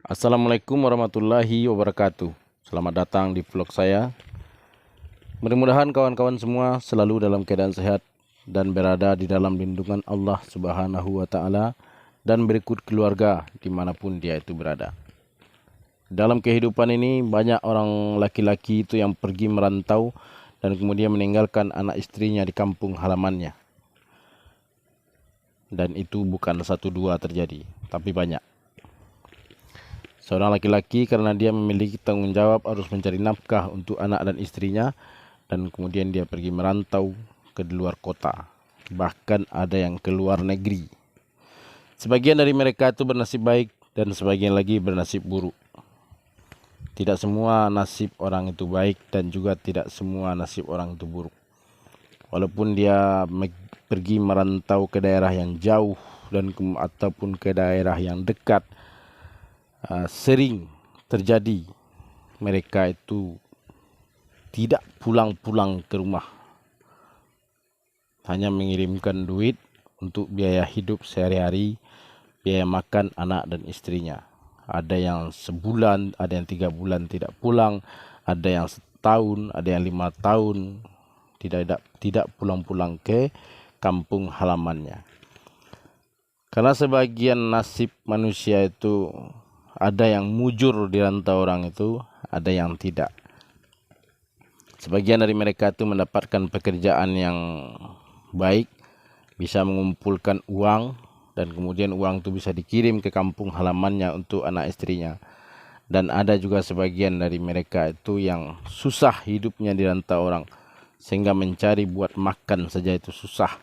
Assalamualaikum warahmatullahi wabarakatuh. Selamat datang di vlog saya. Mudah-mudahan kawan-kawan semua selalu dalam keadaan sehat dan berada di dalam lindungan Allah Subhanahu wa Ta'ala dan berikut keluarga dimanapun dia itu berada. Dalam kehidupan ini banyak orang laki-laki itu yang pergi merantau dan kemudian meninggalkan anak istrinya di kampung halamannya. Dan itu bukan satu dua terjadi, tapi banyak. Seorang laki-laki karena dia memiliki tanggung jawab harus mencari nafkah untuk anak dan istrinya, dan kemudian dia pergi merantau ke luar kota. Bahkan ada yang ke luar negeri. Sebagian dari mereka itu bernasib baik dan sebagian lagi bernasib buruk. Tidak semua nasib orang itu baik dan juga tidak semua nasib orang itu buruk. Walaupun dia pergi merantau ke daerah yang jauh dan ataupun ke daerah yang dekat, sering terjadi mereka itu tidak pulang-pulang ke rumah, hanya mengirimkan duit untuk biaya hidup sehari-hari, biaya makan anak dan istrinya. Ada yang sebulan, ada yang 3 bulan tidak pulang, ada yang setahun, ada yang 5 tahun tidak pulang-pulang ke kampung halamannya. Karena sebagian nasib manusia itu ada yang mujur di rantau orang itu, ada yang tidak. Sebagian dari mereka itu mendapatkan pekerjaan yang baik, bisa mengumpulkan uang, dan kemudian uang itu bisa dikirim ke kampung halamannya untuk anak istrinya. Dan ada juga sebagian dari mereka itu yang susah hidupnya di rantau orang, sehingga mencari buat makan saja itu susah.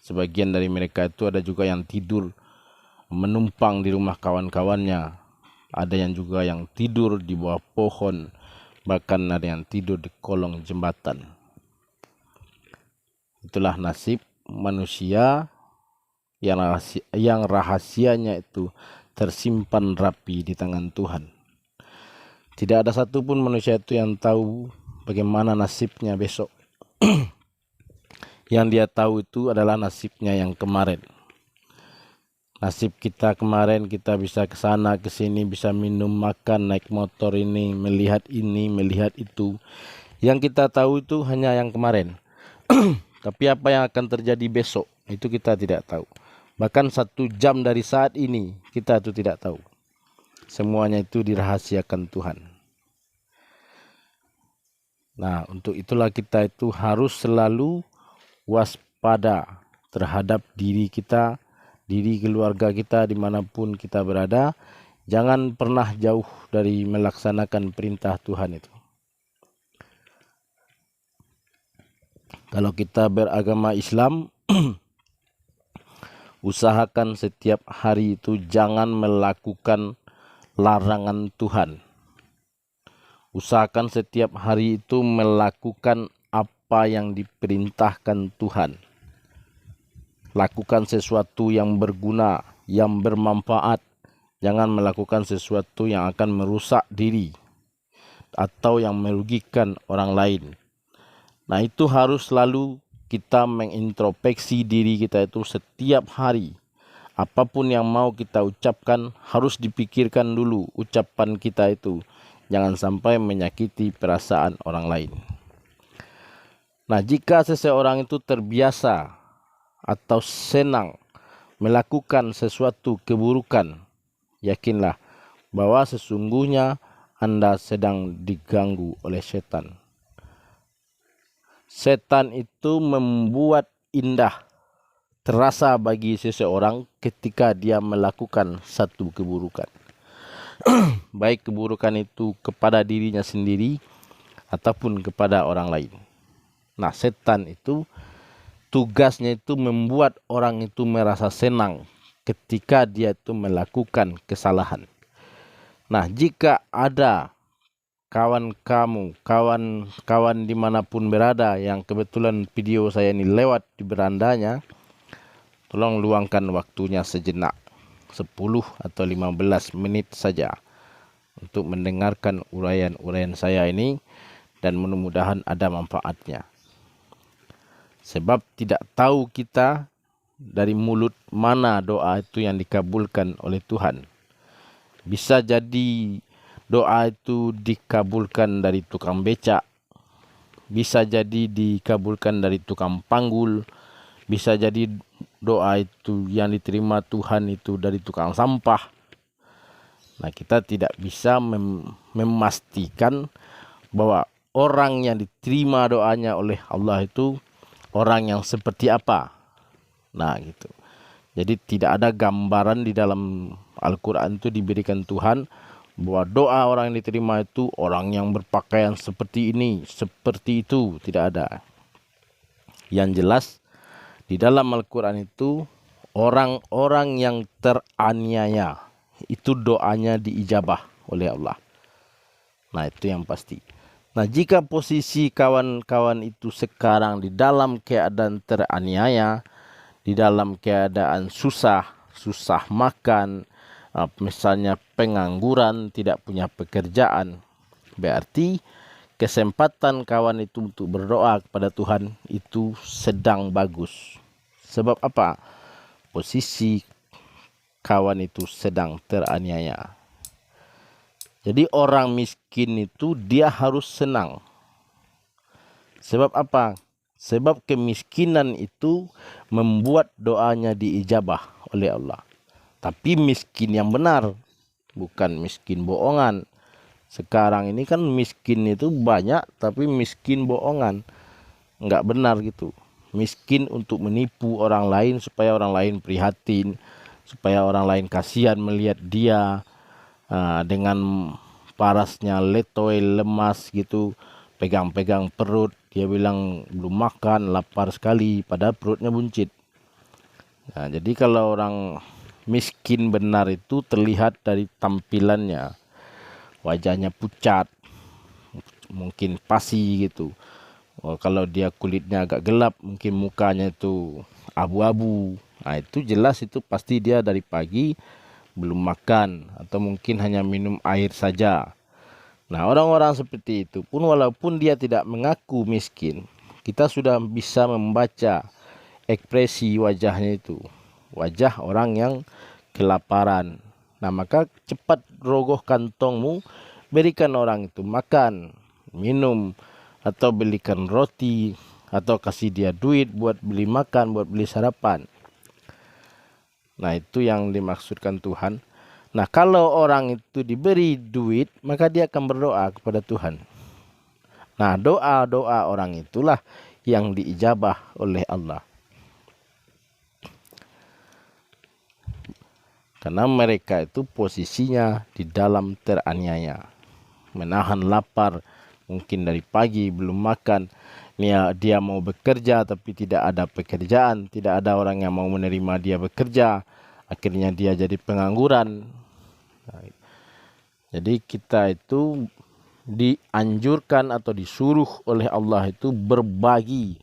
Sebagian dari mereka itu ada juga yang tidur menumpang di rumah kawan-kawannya. Ada yang juga yang tidur di bawah pohon, bahkan ada yang tidur di kolong jembatan. Itulah nasib manusia yang rahasianya itu tersimpan rapi di tangan Tuhan. Tidak ada satupun manusia itu yang tahu bagaimana nasibnya besok. Yang dia tahu itu adalah nasibnya yang kemarin. Nasib kita kemarin, kita bisa ke sana ke sini, bisa minum, makan, naik motor ini, melihat itu. Yang kita tahu itu hanya yang kemarin. Tapi apa yang akan terjadi besok itu kita tidak tahu. Bahkan 1 jam dari saat ini kita itu tidak tahu. Semuanya itu dirahasiakan Tuhan. Nah, untuk itulah kita itu harus selalu waspada terhadap diri kita, diri keluarga kita dimanapun kita berada. Jangan pernah jauh dari melaksanakan perintah Tuhan itu. Kalau kita beragama Islam, usahakan setiap hari itu jangan melakukan larangan Tuhan. Usahakan setiap hari itu melakukan apa yang diperintahkan Tuhan. Lakukan sesuatu yang berguna, yang bermanfaat. Jangan melakukan sesuatu yang akan merusak diri atau yang merugikan orang lain. Nah, itu harus selalu kita mengintrospeksi diri kita itu setiap hari. Apapun yang mau kita ucapkan harus dipikirkan dulu ucapan kita itu. Jangan sampai menyakiti perasaan orang lain. Nah, jika seseorang itu terbiasa atau senang melakukan sesuatu keburukan, yakinlah bahwa sesungguhnya Anda sedang diganggu oleh setan. Setan itu membuat indah terasa bagi seseorang ketika dia melakukan satu keburukan. Baik keburukan itu kepada dirinya sendiri ataupun kepada orang lain. Nah, setan itu tugasnya itu membuat orang itu merasa senang ketika dia itu melakukan kesalahan. Nah, jika ada kawan kamu, kawan dimanapun berada yang kebetulan video saya ini lewat di berandanya, tolong luangkan waktunya sejenak, 10 atau 15 menit saja untuk mendengarkan uraian-uraian saya ini, dan mudah-mudahan ada manfaatnya. Sebab tidak tahu kita dari mulut mana doa itu yang dikabulkan oleh Tuhan. Bisa jadi doa itu dikabulkan dari tukang becak, bisa jadi dikabulkan dari tukang panggul, bisa jadi doa itu yang diterima Tuhan itu dari tukang sampah. Nah, kita tidak bisa memastikan bahwa orang yang diterima doanya oleh Allah itu orang yang seperti apa. Nah, gitu. Jadi tidak ada gambaran di dalam Al-Quran itu diberikan Tuhan bahwa doa orang yang diterima itu orang yang berpakaian seperti ini, seperti itu. Tidak ada. Yang jelas di dalam Al-Quran itu orang-orang yang teraniaya itu doanya diijabah oleh Allah. Nah, itu yang pasti. Nah, jika posisi kawan-kawan itu sekarang di dalam keadaan teraniaya, di dalam keadaan susah makan, misalnya pengangguran, tidak punya pekerjaan, berarti kesempatan kawan itu untuk berdoa kepada Tuhan itu sedang bagus. Sebab apa? Posisi kawan itu sedang teraniaya. Jadi orang miskin itu dia harus senang. Sebab apa? Sebab kemiskinan itu membuat doanya diijabah oleh Allah. Tapi miskin yang benar, bukan miskin bohongan. Sekarang ini kan miskin itu banyak, tapi miskin bohongan. Enggak benar gitu. Miskin untuk menipu orang lain supaya orang lain prihatin, supaya orang lain kasihan melihat dia dengan parasnya letoy, lemas gitu, pegang-pegang perut, dia bilang belum makan, lapar sekali, padahal perutnya buncit. Nah, jadi kalau orang miskin benar itu terlihat dari tampilannya, wajahnya pucat, mungkin pasi gitu. Kalau dia kulitnya agak gelap, mungkin mukanya itu abu-abu. Nah, itu jelas itu pasti dia dari pagi belum makan atau mungkin hanya minum air saja. Nah, orang-orang seperti itu pun walaupun dia tidak mengaku miskin, kita sudah bisa membaca ekspresi wajahnya itu. Wajah orang yang kelaparan. Nah, maka cepat rogoh kantongmu, berikan orang itu makan, minum, atau belikan roti, atau kasih dia duit buat beli makan, buat beli sarapan. Nah, itu yang dimaksudkan Tuhan. Nah, kalau orang itu diberi duit, maka dia akan berdoa kepada Tuhan. Nah, doa-doa orang itulah yang diijabah oleh Allah. Karena mereka itu posisinya di dalam teraniaya. Menahan lapar, mungkin dari pagi belum makan. Dia mau bekerja tapi tidak ada pekerjaan, tidak ada orang yang mau menerima dia bekerja. Akhirnya dia jadi pengangguran. Jadi kita itu dianjurkan atau disuruh oleh Allah itu berbagi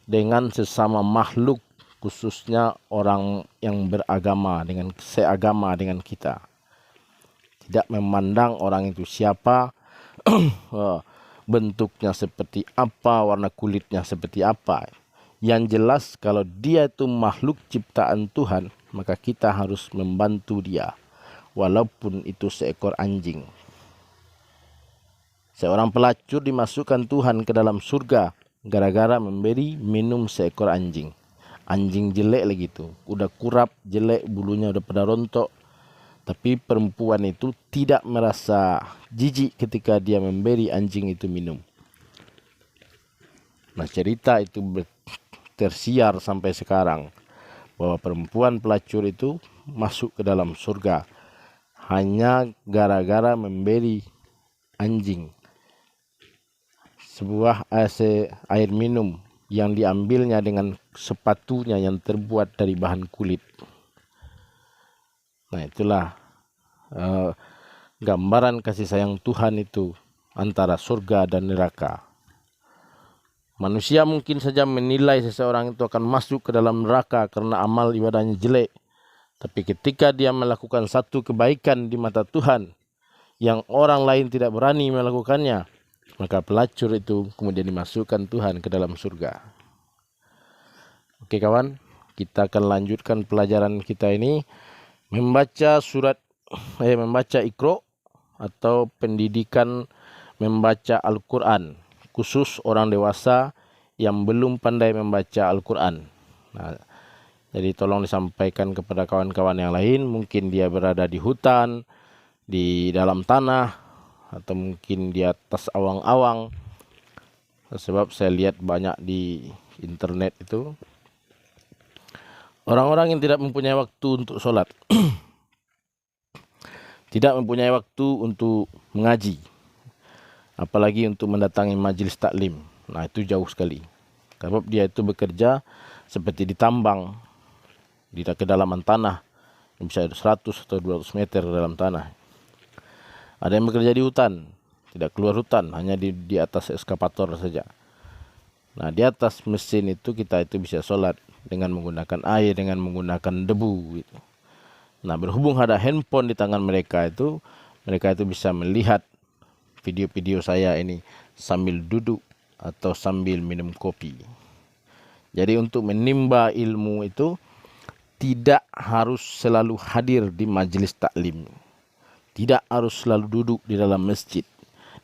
dengan sesama makhluk, khususnya orang yang beragama, dengan seagama dengan kita. Tidak memandang orang itu siapa, bentuknya seperti apa, warna kulitnya seperti apa. Yang jelas kalau dia itu makhluk ciptaan Tuhan, maka kita harus membantu dia, walaupun itu seekor anjing. Seorang pelacur dimasukkan Tuhan ke dalam surga gara-gara memberi minum seekor anjing. Anjing jelek lagi itu, udah kurap, jelek, bulunya udah pada rontok. Tapi perempuan itu tidak merasa jijik ketika dia memberi anjing itu minum. Nah, cerita itu tersiar sampai sekarang bahwa perempuan pelacur itu masuk ke dalam surga hanya gara-gara memberi anjing sebuah air minum yang diambilnya dengan sepatunya yang terbuat dari bahan kulit. Nah, itulah gambaran kasih sayang Tuhan itu antara surga dan neraka. Manusia mungkin saja menilai seseorang itu akan masuk ke dalam neraka karena amal ibadahnya jelek. Tapi ketika dia melakukan satu kebaikan di mata Tuhan yang orang lain tidak berani melakukannya, maka pelacur itu kemudian dimasukkan Tuhan ke dalam surga. Oke kawan, kita akan lanjutkan pelajaran kita ini membaca surat membaca Iqra atau pendidikan membaca Al-Quran, khusus orang dewasa yang belum pandai membaca Al-Quran. Nah, jadi tolong disampaikan kepada kawan-kawan yang lain, mungkin dia berada di hutan, di dalam tanah, atau mungkin di atas awang-awang. Sebab saya lihat banyak di internet itu orang-orang yang tidak mempunyai waktu untuk sholat, tidak mempunyai waktu untuk mengaji, apalagi untuk mendatangi majlis taklim. Nah, itu jauh sekali. Sebab dia itu bekerja seperti di tambang, di kedalaman tanah, bisa 100 atau 200 meter dalam tanah. Ada yang bekerja di hutan, tidak keluar hutan, hanya di atas eskavator saja. Nah, di atas mesin itu kita itu bisa sholat dengan menggunakan air, dengan menggunakan debu gitu. Nah, berhubung ada handphone di tangan mereka itu bisa melihat video-video saya ini sambil duduk atau sambil minum kopi. Jadi untuk menimba ilmu itu tidak harus selalu hadir di majelis taklim, tidak harus selalu duduk di dalam masjid.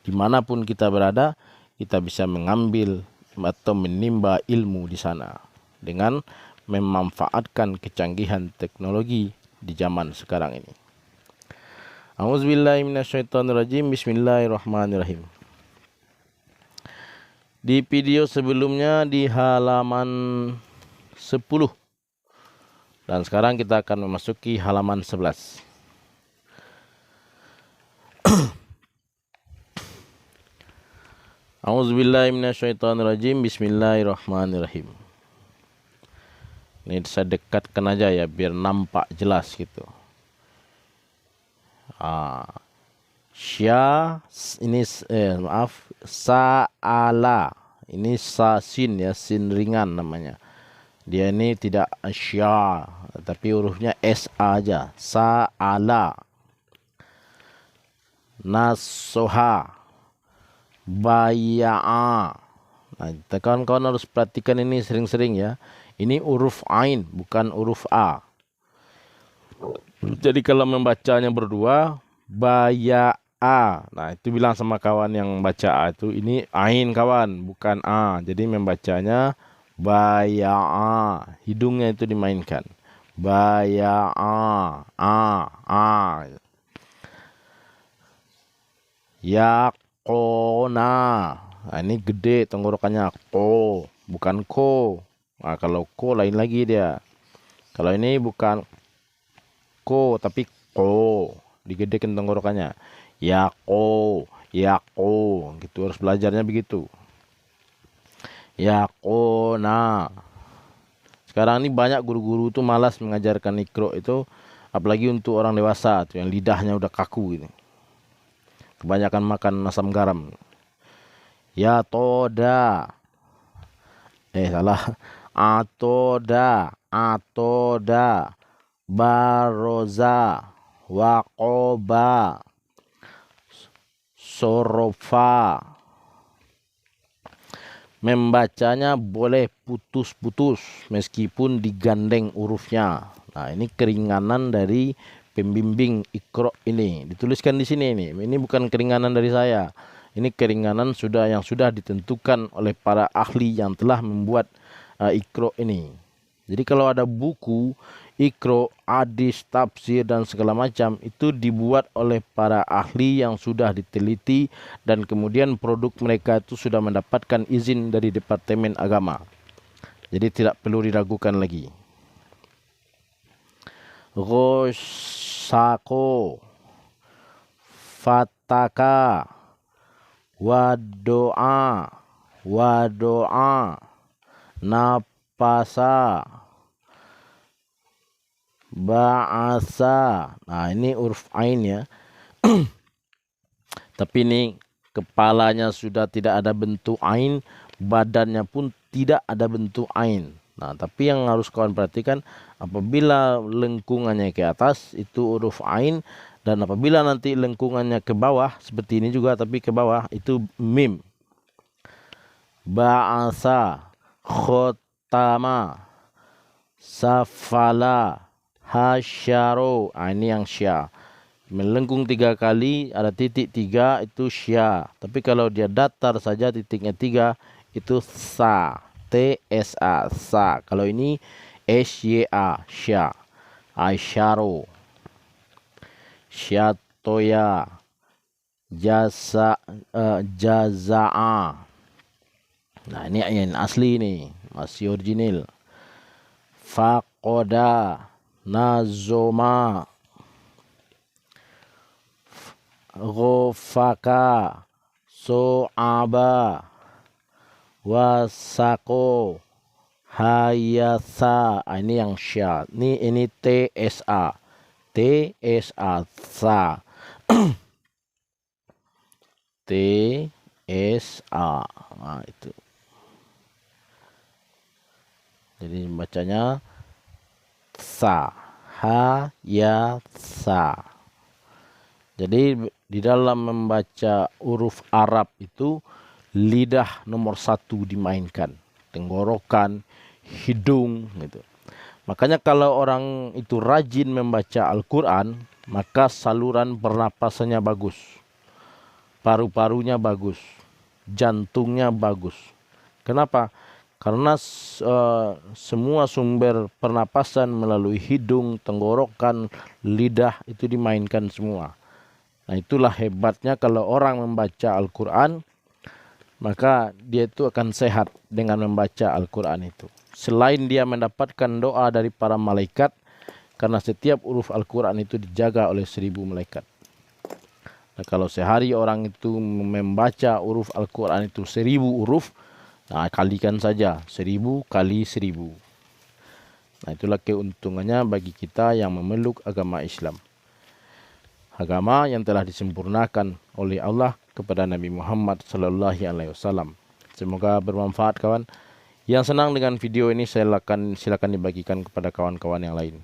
Dimanapun kita berada, kita bisa mengambil atau menimba ilmu di sana dengan memanfaatkan kecanggihan teknologi di zaman sekarang ini. A'udzubillahi minasyaitonirrajim. Bismillahirrahmanirrahim. Di video sebelumnya di halaman 10. Dan sekarang kita akan memasuki halaman 11. A'udzubillahi minasyaitonirrajim. Bismillahirrahmanirrahim. Ini saya dekatkan aja ya biar nampak jelas gitu. Sya ini sa'ala. Ini sin ya, sin ringan namanya. Dia ini tidak sya, tapi hurufnya sa aja. Sa'ala. Nasoha. Baya'a. Nah, kawan-kawan harus perhatikan ini sering-sering ya. Ini huruf ain, bukan huruf a. Jadi kalau membacanya berdua, baya'a. Nah, itu bilang sama kawan yang baca a itu, ini ain kawan, bukan a. Jadi membacanya baya'a. Hidungnya itu dimainkan. Baya'a. A. Yaqona. Nah, ini gede tenggorokannya. Ko, bukan ko. Nah, kalau ko lain lagi dia. Kalau ini bukan ko, tapi ko. Digedekan tenggorokannya. Yaqo. Gitu, harus belajarnya begitu. Yaqona. Sekarang ini banyak guru-guru tuh malas mengajarkan Iqra itu, apalagi untuk orang dewasa tuh yang lidahnya udah kaku gitu. Kebanyakan makan asam garam. Ya toda. Salah. Atoda. Baroza. Waqoba. Sorofa. Membacanya boleh putus-putus meskipun digandeng hurufnya. Nah, ini keringanan dari pembimbing Iqra ini. Dituliskan di sini ini. Ini bukan keringanan dari saya. Ini keringanan yang sudah ditentukan oleh para ahli yang telah membuat Iqra ini. Jadi kalau ada buku Iqra, hadis, tafsir dan segala macam itu dibuat oleh para ahli yang sudah diteliti dan kemudian produk mereka itu sudah mendapatkan izin dari Departemen Agama. Jadi tidak perlu diragukan lagi. Ghosako, fataka, wadoa, napasa, ba'asa. Nah, ini huruf ain ya. Tapi ini kepalanya sudah tidak ada bentuk ain, badannya pun tidak ada bentuk ain. Nah, tapi yang harus kawan perhatikan, apabila lengkungannya ke atas itu huruf ain, dan apabila nanti lengkungannya ke bawah seperti ini juga tapi ke bawah itu mim. Ba'asa, khotama, safala, hasyaro. Ini yang sya. melengkung 3 kali, ada titik 3 itu sya. Tapi kalau dia datar saja titiknya 3 itu sa, TSA, sa. Kalau ini SYA, sya. Aisyaro, syatoya, jaza'a. Nah ini yang asli nih, masih original. Faqoda, nazoma, ghofaka, so'aba, wasako, hayasa. Ini yang sya. Ini TSA. TSA, sa. TSA. Nah, itu. Jadi bacanya sa, ha, ya, sa. Jadi di dalam membaca huruf Arab itu lidah nomor 1 dimainkan, tenggorokan, hidung gitu. Makanya kalau orang itu rajin membaca Al-Quran, maka saluran pernapasannya bagus, paru-parunya bagus, jantungnya bagus. Kenapa? Karena semua sumber pernapasan melalui hidung, tenggorokan, lidah itu dimainkan semua. Nah itulah hebatnya kalau orang membaca Al-Quran, maka dia itu akan sehat dengan membaca Al-Quran itu. Selain dia mendapatkan doa dari para malaikat, karena setiap huruf Al-Quran itu dijaga oleh 1000 malaikat. Nah, kalau sehari orang itu membaca huruf Al-Quran itu 1000 huruf, nah kalikan saja 1000 kali 1000. Nah itulah keuntungannya bagi kita yang memeluk agama Islam. Agama yang telah disempurnakan oleh Allah kepada Nabi Muhammad SAW. Semoga bermanfaat kawan. Yang senang dengan video ini silakan dibagikan kepada kawan-kawan yang lain.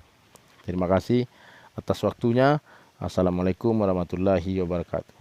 Terima kasih atas waktunya. Assalamualaikum warahmatullahi wabarakatuh.